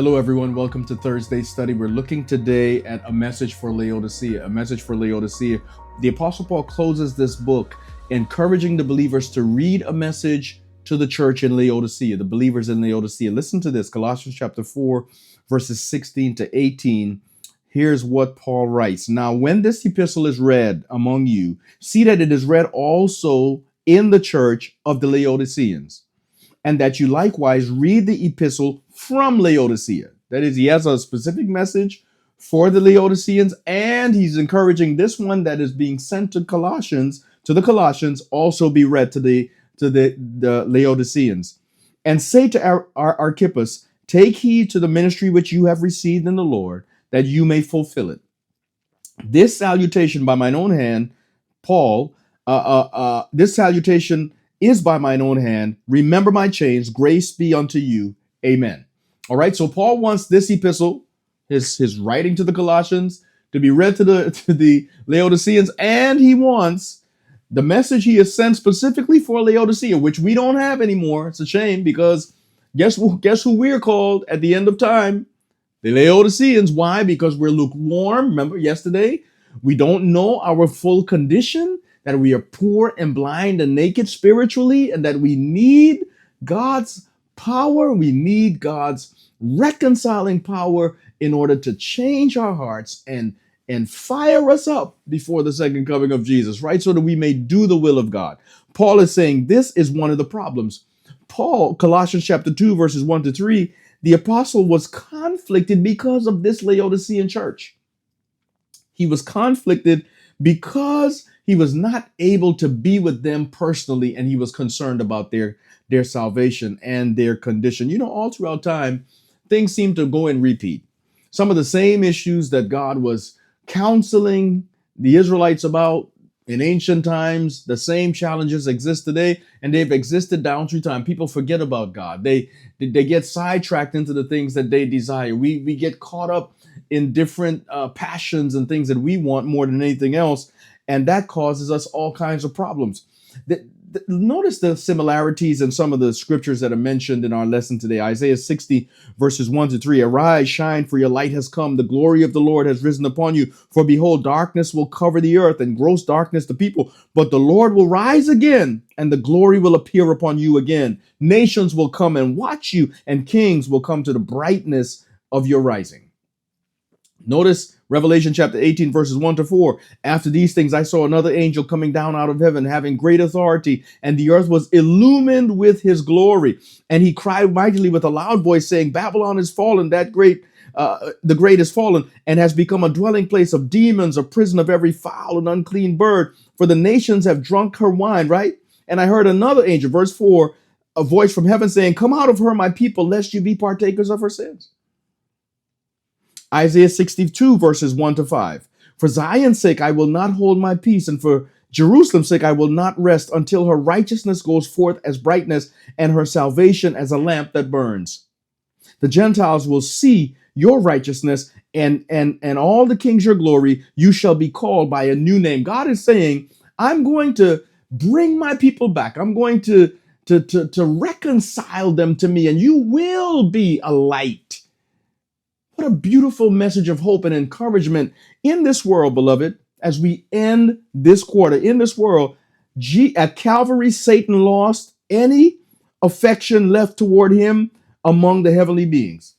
Hello, everyone. Welcome to Thursday study. We're looking today at a message for Laodicea. A message for Laodicea. The Apostle Paul closes this book encouraging the believers to read a message to the church in Laodicea, the believers in Laodicea. Listen to this, Colossians chapter 4, verses 16 to 18. Here's what Paul writes. Now, when this epistle is read among you, see that it is read also in the church of the Laodiceans, and that you likewise read the epistle from Laodicea. That is, he has a specific message for the Laodiceans, and he's encouraging this one that is being sent to the Colossians, also be read to the Laodiceans. And say to Archippus, take heed to the ministry which you have received in the Lord, that you may fulfill it. This salutation by mine own hand, Paul, this salutation is by mine own hand. Remember my chains. Grace be unto you. Amen. All right. So Paul wants this epistle, his writing to the Colossians, to be read to the Laodiceans, and he wants the message he has sent specifically for Laodicea, which we don't have anymore. It's a shame, because guess who we're called at the end of time? The Laodiceans. Why? Because we're lukewarm. Remember yesterday? We don't know our full condition, that we are poor and blind and naked spiritually, and that we need God's power. We need God's reconciling power in order to change our hearts and fire us up before the second coming of Jesus, right? So that we may do the will of God. Paul is saying this is one of the problems. Paul, Colossians chapter 2, verses 1 to 3, the apostle was conflicted because of this Laodicean church. He was conflicted because he was not able to be with them personally, and he was concerned about their salvation and their condition. You know, all throughout time, things seem to go and repeat. Some of the same issues that God was counseling the Israelites about in ancient times, the same challenges exist today, and they've existed down through time. People forget about God. They get sidetracked into the things that they desire. We get caught up in different passions and things that we want more than anything else. And that causes us all kinds of problems. Notice the similarities in some of the scriptures that are mentioned in our lesson today. Isaiah 60, verses 1 to 3. Arise, shine, for your light has come. The glory of the Lord has risen upon you. For behold, darkness will cover the earth, and gross darkness the people. But the Lord will rise again, and the glory will appear upon you again. Nations will come and watch you, and kings will come to the brightness of your rising. Notice Revelation chapter 18, verses 1 to 4. After these things, I saw another angel coming down out of heaven, having great authority, and the earth was illumined with his glory. And he cried mightily with a loud voice, saying, Babylon is fallen, the great is fallen, and has become a dwelling place of demons, a prison of every foul and unclean bird. For the nations have drunk her wine, right? And I heard another angel, verse 4, a voice from heaven saying, Come out of her, my people, lest you be partakers of her sins. Isaiah 62, verses 1 to 5. For Zion's sake, I will not hold my peace, and for Jerusalem's sake, I will not rest until her righteousness goes forth as brightness and her salvation as a lamp that burns. The Gentiles will see your righteousness and all the kings your glory. You shall be called by a new name. God is saying, I'm going to bring my people back. I'm going to reconcile them to me, and you will be a light. What a beautiful message of hope and encouragement in this world, beloved, as we end this quarter. In this world, at Calvary, Satan lost any affection left toward him among the heavenly beings.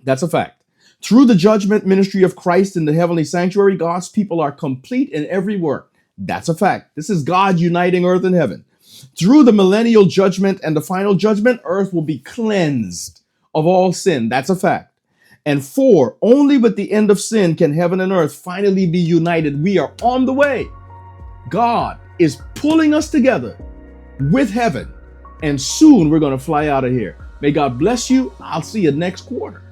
That's a fact. Through the judgment ministry of Christ in the heavenly sanctuary, God's people are complete in every work. That's a fact. This is God uniting earth and heaven. Through the millennial judgment and the final judgment, earth will be cleansed of all sin. That's a fact. And 4, only with the end of sin can heaven and earth finally be united. We are on the way. God is pulling us together with heaven, and soon we're going to fly out of here. May God bless you. I'll see you next quarter.